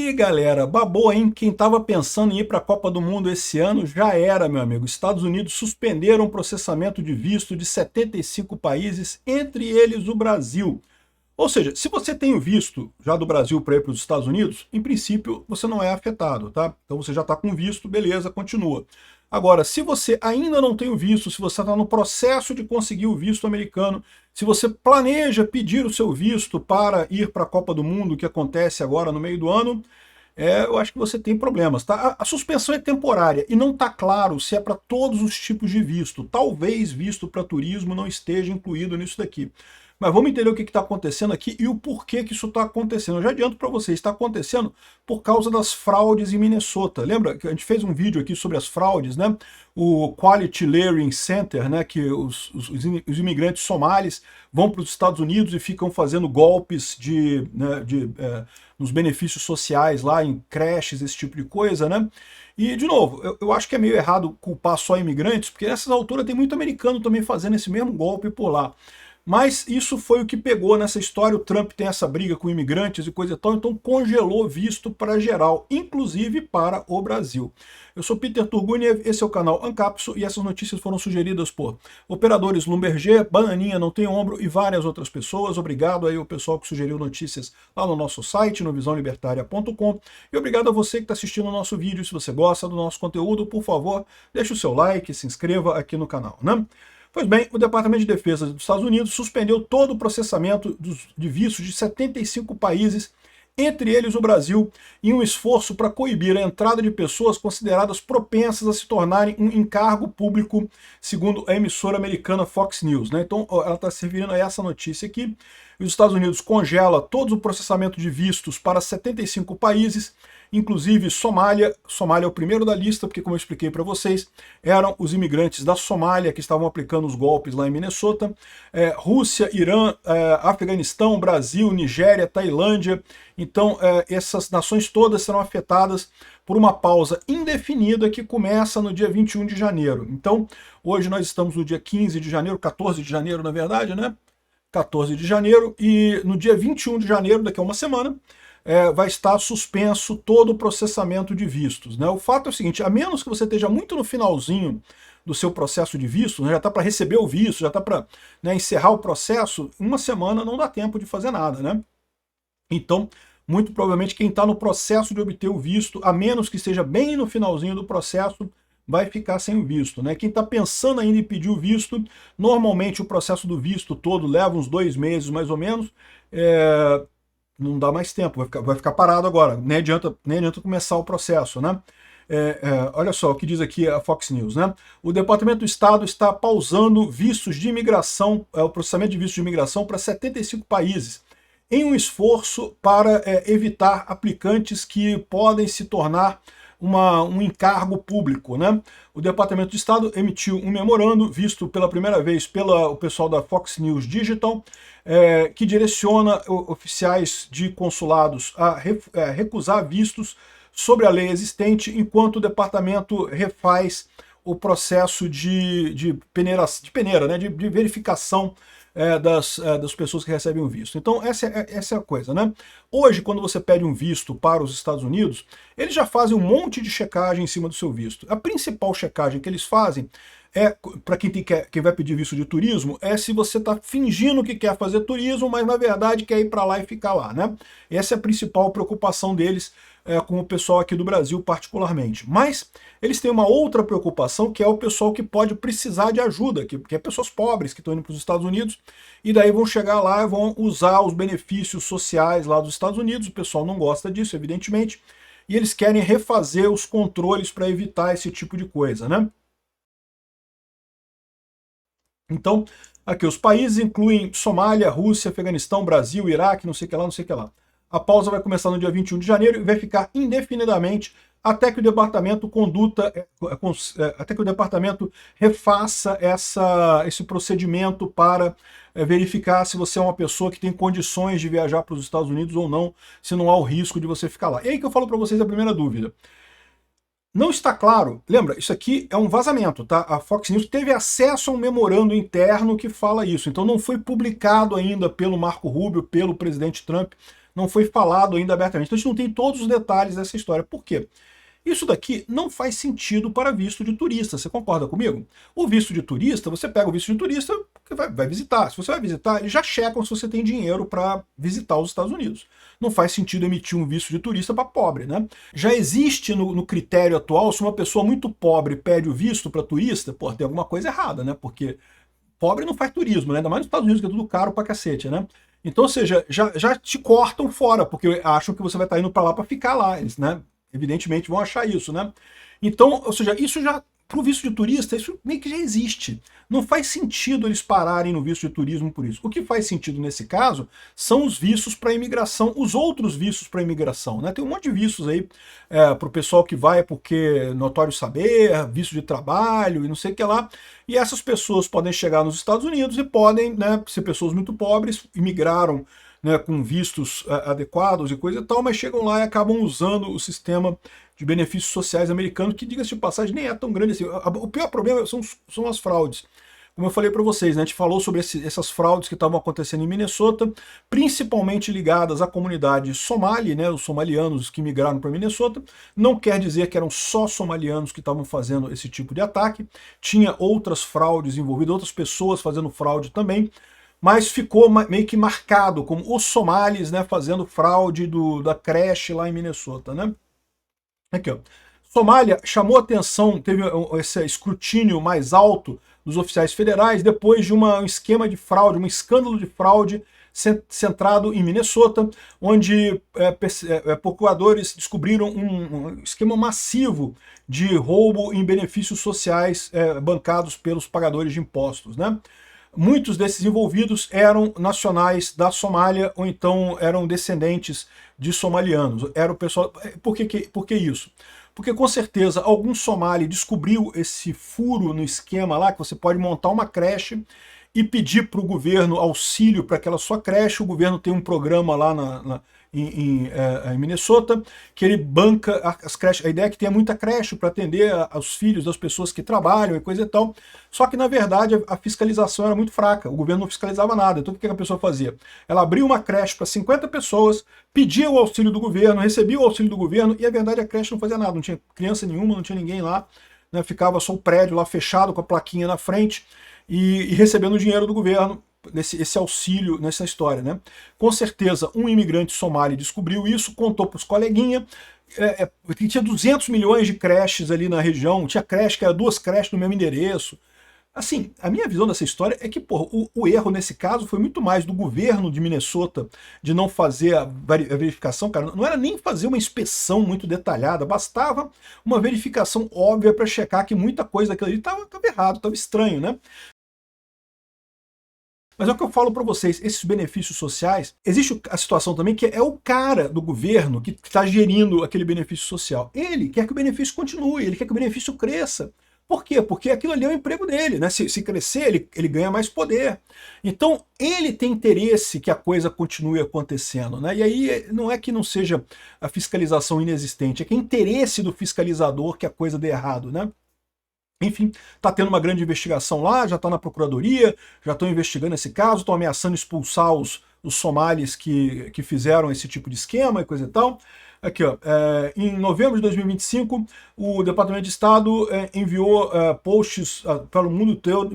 aí, galera, babou, hein? Quem estava pensando em ir para a Copa do Mundo esse ano já era, meu amigo. Estados Unidos suspenderam o processamento de visto de 75 países, entre eles o Brasil. Ou seja, se você tem o visto já do Brasil para ir para os Estados Unidos, em princípio você não é afetado, tá? Então você já está com visto, beleza, continua. Agora, se você ainda não tem o visto, se você está no processo de conseguir o visto americano, se você planeja pedir o seu visto para ir para a Copa do Mundo, que acontece agora no meio do ano, eu acho que você tem problemas, tá? A suspensão é temporária e não está claro se é para todos os tipos de visto. Talvez visto para turismo não esteja incluído nisso daqui. Mas vamos entender o que está acontecendo aqui e o porquê que isso está acontecendo. Eu já adianto para vocês, está acontecendo por causa das fraudes em Minnesota. Lembra que a gente fez um vídeo aqui sobre as fraudes, né? O Quality Learning Center, né? Que os imigrantes somalis vão para os Estados Unidos e ficam fazendo golpes nos benefícios sociais lá, em creches, esse tipo de coisa, né? E, de novo, eu acho que é meio errado culpar só imigrantes, porque nessas alturas tem muito americano também fazendo esse mesmo golpe por lá. Mas isso foi o que pegou nessa história. O Trump tem essa briga com imigrantes e coisa e tal, então congelou visto para geral, inclusive para o Brasil. Eu sou Peter Turguniev, esse é o canal Ancapso e essas notícias foram sugeridas por operadores Lumberger, Bananinha Não Tem Ombro e várias outras pessoas. Obrigado aí ao pessoal que sugeriu notícias lá no nosso site, no visãolibertaria.com, e obrigado a você que está assistindo o nosso vídeo. Se você gosta do nosso conteúdo, por favor, deixe o seu like, se inscreva aqui no canal, né? Pois bem, o Departamento de Defesa dos Estados Unidos suspendeu todo o processamento de vistos de 75 países, entre eles o Brasil, em um esforço para coibir a entrada de pessoas consideradas propensas a se tornarem um encargo público, segundo a emissora americana Fox News, né? Então, ela está se referindo a essa notícia aqui. Os Estados Unidos congela todo o processamento de vistos para 75 países, inclusive Somália. Somália é o primeiro da lista, porque, como eu expliquei para vocês, eram os imigrantes da Somália que estavam aplicando os golpes lá em Minnesota. Rússia, Irã, Afeganistão, Brasil, Nigéria, Tailândia. Então, essas nações todas serão afetadas por uma pausa indefinida que começa no dia 21 de janeiro. Então, hoje nós estamos no dia 15 de janeiro, 14 de janeiro, na verdade, né? 14 de janeiro, e no dia 21 de janeiro, daqui a uma semana, vai estar suspenso todo o processamento de vistos, né? O fato é o seguinte, a menos que você esteja muito no finalzinho do seu processo de visto, né, já está para receber o visto, já está para, né, encerrar o processo, uma semana não dá tempo de fazer nada, né? Então, muito provavelmente quem está no processo de obter o visto, a menos que esteja bem no finalzinho do processo, vai ficar sem o visto, né? Quem está pensando ainda em pedir o visto, normalmente o processo do visto todo leva uns 2 meses mais ou menos, não dá mais tempo, vai ficar parado agora, nem adianta começar o processo, né? Olha só o que diz aqui a Fox News, né? O Departamento do Estado está pausando vistos de imigração, o processamento de vistos de imigração para 75 países, em um esforço para evitar aplicantes que podem se tornar um encargo público, né? O Departamento de Estado emitiu um memorando, visto pela primeira vez pelo pessoal da Fox News Digital, que direciona oficiais de consulados a recusar vistos sobre a lei existente, enquanto o departamento refaz o processo de peneira, né? de verificação das pessoas que recebem o visto. Então essa é a coisa, né? Hoje, quando você pede um visto para os Estados Unidos, eles já fazem um monte de checagem em cima do seu visto. A principal checagem que eles fazem para quem vai pedir visto de turismo, é se você está fingindo que quer fazer turismo, mas na verdade quer ir para lá e ficar lá, né? Essa é a principal preocupação deles com o pessoal aqui do Brasil particularmente. Mas eles têm uma outra preocupação, que é o pessoal que pode precisar de ajuda, que é pessoas pobres que estão indo para os Estados Unidos, e daí vão chegar lá e vão usar os benefícios sociais lá dos Estados Unidos. O pessoal não gosta disso, evidentemente, e eles querem refazer os controles para evitar esse tipo de coisa, né? Então, aqui os países incluem Somália, Rússia, Afeganistão, Brasil, Iraque, não sei o que lá, não sei o que lá. A pausa vai começar no dia 21 de janeiro e vai ficar indefinidamente até que o departamento até que o departamento refaça esse procedimento para verificar se você é uma pessoa que tem condições de viajar para os Estados Unidos ou não, se não há o risco de você ficar lá. E aí que eu falo para vocês a primeira dúvida. Não está claro, lembra, isso aqui é um vazamento, tá? A Fox News teve acesso a um memorando interno que fala isso, então não foi publicado ainda pelo Marco Rubio, pelo presidente Trump, não foi falado ainda abertamente. Então a gente não tem todos os detalhes dessa história. Por quê? Isso daqui não faz sentido para visto de turista, você concorda comigo? O visto de turista, você pega o visto de turista que vai visitar. Se você vai visitar, eles já checam se você tem dinheiro para visitar os Estados Unidos. Não faz sentido emitir um visto de turista para pobre, né? Já existe no critério atual, se uma pessoa muito pobre pede o visto para turista, pô, tem alguma coisa errada, né? Porque pobre não faz turismo, né? Ainda mais nos Estados Unidos, que é tudo caro pra cacete, né? Então, ou seja, já te cortam fora, porque acham que você vai estar indo para lá para ficar lá, eles, né? Evidentemente vão achar isso, né? Então, ou seja, isso já, para o visto de turista, isso meio que já existe. Não faz sentido eles pararem no visto de turismo por isso. O que faz sentido nesse caso são os vistos para imigração, os outros vistos para imigração, né? Tem um monte de vistos aí para o pessoal que vai porque notório saber, visto de trabalho e não sei o que lá. E essas pessoas podem chegar nos Estados Unidos e podem, né, ser pessoas muito pobres, imigraram, né, com vistos adequados e coisa e tal, mas chegam lá e acabam usando o sistema de benefícios sociais americano, que, diga-se de passagem, nem é tão grande assim. O pior problema são as fraudes. Como eu falei para vocês, né, a gente falou sobre essas fraudes que estavam acontecendo em Minnesota, principalmente ligadas à comunidade somali, né, os somalianos que migraram para Minnesota. Não quer dizer que eram só somalianos que estavam fazendo esse tipo de ataque, tinha outras fraudes envolvidas, outras pessoas fazendo fraude também, mas ficou meio que marcado como os somalis, né, fazendo fraude da creche lá em Minnesota, né? Aqui, ó. Somália chamou atenção, teve esse escrutínio mais alto dos oficiais federais depois de um esquema de fraude, um escândalo de fraude centrado em Minnesota, onde procuradores descobriram um esquema massivo de roubo em benefícios sociais bancados pelos pagadores de impostos, né? Muitos desses envolvidos eram nacionais da Somália ou então eram descendentes de somalianos. Era o pessoal. Por que isso? Porque com certeza algum somali descobriu esse furo no esquema lá, que você pode montar uma creche e pedir para o governo auxílio para aquela sua creche. O governo tem um programa lá em Minnesota, que ele banca as creches. A ideia é que tenha muita creche para atender aos filhos das pessoas que trabalham e coisa e tal. Só que, na verdade, a fiscalização era muito fraca. O governo não fiscalizava nada. Então, o que a pessoa fazia? Ela abria uma creche para 50 pessoas, pedia o auxílio do governo, recebia o auxílio do governo, e, na verdade, a creche não fazia nada. Não tinha criança nenhuma, não tinha ninguém lá, né? Ficava só o prédio lá fechado com a plaquinha na frente e recebendo o dinheiro do governo, esse auxílio nessa história, né? Com certeza, um imigrante somali descobriu isso, contou para os coleguinhas, tinha 200 milhões de creches ali na região, tinha creche que era 2 creches no mesmo endereço. Assim, a minha visão dessa história é que, porra, o erro nesse caso foi muito mais do governo de Minnesota de não fazer a verificação, cara. Não era nem fazer uma inspeção muito detalhada, bastava uma verificação óbvia para checar que muita coisa daquilo ali estava errado, estava estranho, né? Mas é o que eu falo para vocês, esses benefícios sociais, existe a situação também que é o cara do governo que está gerindo aquele benefício social. Ele quer que o benefício continue, ele quer que o benefício cresça. Por quê? Porque aquilo ali é o emprego dele, né? Se crescer, ele ganha mais poder. Então, ele tem interesse que a coisa continue acontecendo, né? E aí não é que não seja a fiscalização inexistente, é que é interesse do fiscalizador que a coisa dê errado, né? Enfim, está tendo uma grande investigação lá, já está na procuradoria, já estão investigando esse caso, estão ameaçando expulsar os somalis que fizeram esse tipo de esquema e coisa e tal. Aqui, ó, em novembro de 2025, o Departamento de Estado enviou posts para o mundo todo,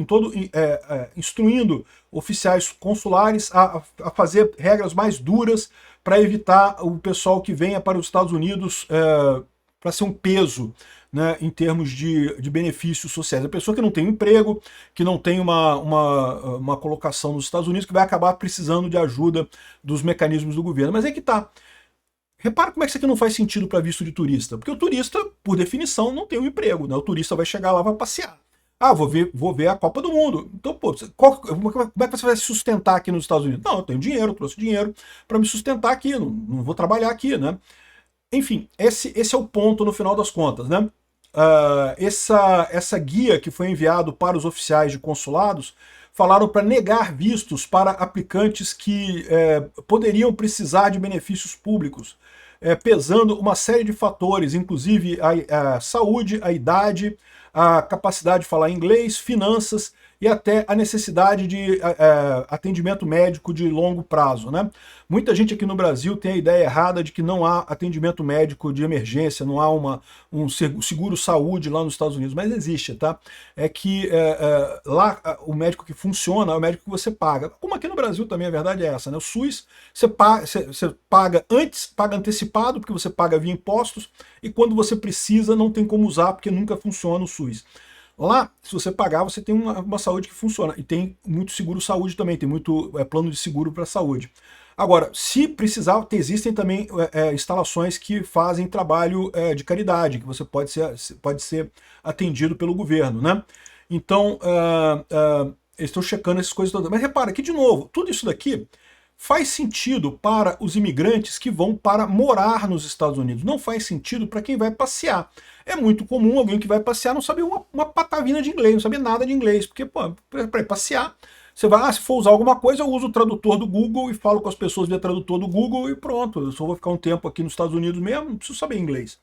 instruindo oficiais consulares a fazer regras mais duras para evitar o pessoal que venha para os Estados Unidos para ser um peso, né, em termos de benefícios sociais. A pessoa que não tem um emprego, que não tem uma colocação nos Estados Unidos, que vai acabar precisando de ajuda dos mecanismos do governo. Mas é que tá. Repara como é que isso aqui não faz sentido para visto de turista. Porque o turista, por definição, não tem um emprego, né? O turista vai chegar lá, vai passear. Ah, vou ver a Copa do Mundo. Então, pô, como é que você vai se sustentar aqui nos Estados Unidos? Não, eu tenho dinheiro, trouxe dinheiro para me sustentar aqui, não vou trabalhar aqui, né? Enfim, esse é o ponto no final das contas, né? Essa guia que foi enviado para os oficiais de consulados falaram para negar vistos para aplicantes que poderiam precisar de benefícios públicos, pesando uma série de fatores, inclusive a saúde, a idade, a capacidade de falar inglês, finanças e até a necessidade de atendimento médico de longo prazo, né? Muita gente aqui no Brasil tem a ideia errada de que não há atendimento médico de emergência, não há um seguro-saúde lá nos Estados Unidos, mas existe, tá? É que lá o médico que funciona é o médico que você paga. Como aqui no Brasil também a verdade é essa, né? O SUS você paga antes, paga antecipado, porque você paga via impostos, e quando você precisa não tem como usar, porque nunca funciona o SUS. Lá, se você pagar, você tem uma saúde que funciona. E tem muito seguro-saúde também, tem muito plano de seguro para saúde. Agora, se precisar, existem também instalações que fazem trabalho de caridade, que você pode ser atendido pelo governo, né? Então, eles estão checando essas coisas todas. Mas repara que, de novo, tudo isso daqui faz sentido para os imigrantes que vão para morar nos Estados Unidos. Não faz sentido para quem vai passear. É muito comum alguém que vai passear não saber uma patavina de inglês, não saber nada de inglês, porque para ir passear, você vai, se for usar alguma coisa, eu uso o tradutor do Google e falo com as pessoas via tradutor do Google e pronto, eu só vou ficar um tempo aqui nos Estados Unidos mesmo, não preciso saber inglês.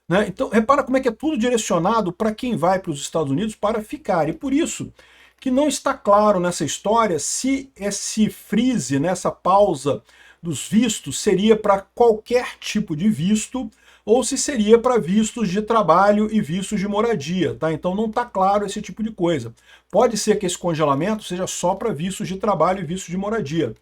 Né? Então, repara como é que é tudo direcionado para quem vai para os Estados Unidos para ficar, e por isso que não está claro nessa história se esse freeze, nessa pausa dos vistos, seria para qualquer tipo de visto ou se seria para vistos de trabalho e vistos de moradia, tá? Então não está claro esse tipo de coisa. Pode ser que esse congelamento seja só para vistos de trabalho e vistos de moradia.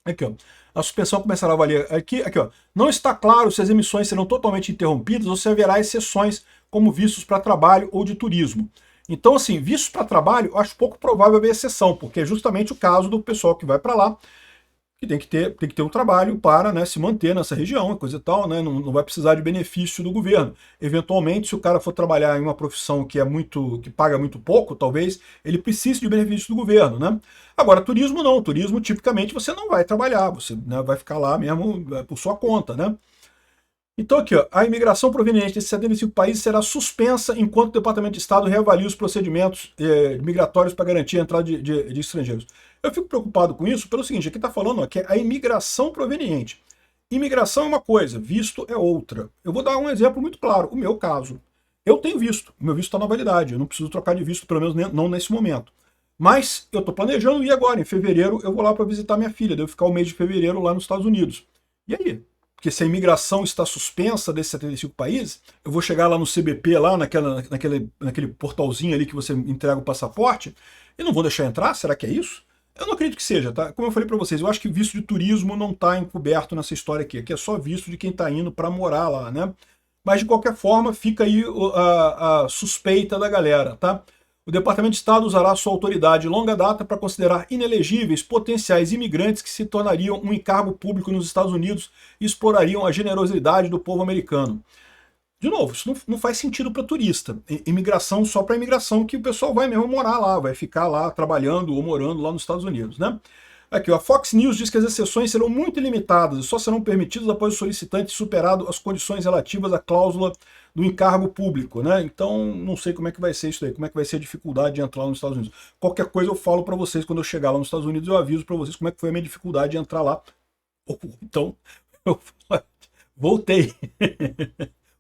Aqui, ó. A suspensão começará a valer aqui, ó. Não está claro se as emissões serão totalmente interrompidas ou se haverá exceções como vistos para trabalho ou de turismo. Então, assim, vistos para trabalho, eu acho pouco provável haver exceção, porque é justamente o caso do pessoal que vai para lá, que tem que ter um trabalho para, né, se manter nessa região, coisa e tal, né, não vai precisar de benefício do governo. Eventualmente, se o cara for trabalhar em uma profissão que paga muito pouco, talvez ele precise de benefício do governo, né? Agora, turismo não. Turismo, tipicamente, você não vai trabalhar, você, né, vai ficar lá mesmo por sua conta, né? Então aqui, ó, a imigração proveniente desses 75 países será suspensa enquanto o Departamento de Estado reavalia os procedimentos migratórios para garantir a entrada de estrangeiros. Eu fico preocupado com isso pelo seguinte, aqui está falando ó, que é a imigração proveniente. Imigração é uma coisa, visto é outra. Eu vou dar um exemplo muito claro, o meu caso. Eu tenho visto, o meu visto está na validade, eu não preciso trocar de visto, pelo menos não nesse momento. Mas eu estou planejando ir agora, em fevereiro eu vou lá para visitar minha filha, devo ficar o mês de fevereiro lá nos Estados Unidos. E aí? Porque se a imigração está suspensa desses 75 países, eu vou chegar lá no CBP, lá naquele portalzinho ali que você entrega o passaporte, e não vou deixar entrar? Será que é isso? Eu não acredito que seja, tá? Como eu falei para vocês, eu acho que visto de turismo não está encoberto nessa história aqui. Aqui é só visto de quem está indo para morar lá, né? Mas de qualquer forma, fica aí a suspeita da galera, tá? O Departamento de Estado usará sua autoridade de longa data para considerar inelegíveis potenciais imigrantes que se tornariam um encargo público nos Estados Unidos e explorariam a generosidade do povo americano. De novo, isso não faz sentido para turista. Imigração só para imigração, que o pessoal vai mesmo morar lá, vai ficar lá trabalhando ou morando lá nos Estados Unidos, né? Aqui, ó, a Fox News diz que as exceções serão muito limitadas e só serão permitidas após o solicitante superado as condições relativas à cláusula do encargo público, né? Então, não sei como é que vai ser isso daí, como é que vai ser a dificuldade de entrar lá nos Estados Unidos. Qualquer coisa eu falo para vocês quando eu chegar lá nos Estados Unidos, eu aviso para vocês como é que foi a minha dificuldade de entrar lá. Então, eu voltei.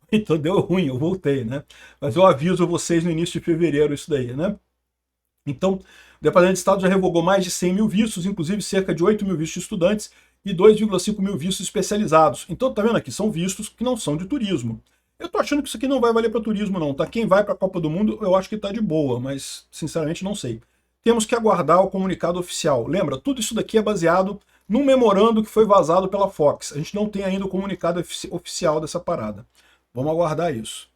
Então deu ruim, eu voltei, né? Mas eu aviso vocês no início de fevereiro isso daí, né? Então, o Departamento de Estado já revogou mais de 100 mil vistos, inclusive cerca de 8 mil vistos de estudantes e 2,5 mil vistos especializados. Então, tá vendo aqui? São vistos que não são de turismo. Eu tô achando que isso aqui não vai valer para turismo não, tá? Quem vai para a Copa do Mundo, eu acho que tá de boa, mas sinceramente não sei. Temos que aguardar o comunicado oficial. Lembra, tudo isso daqui é baseado num memorando que foi vazado pela Fox. A gente não tem ainda o comunicado oficial dessa parada. Vamos aguardar isso.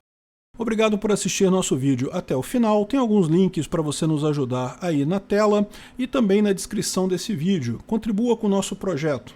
Obrigado por assistir nosso vídeo até o final. Tem alguns links para você nos ajudar aí na tela e também na descrição desse vídeo. Contribua com o nosso projeto.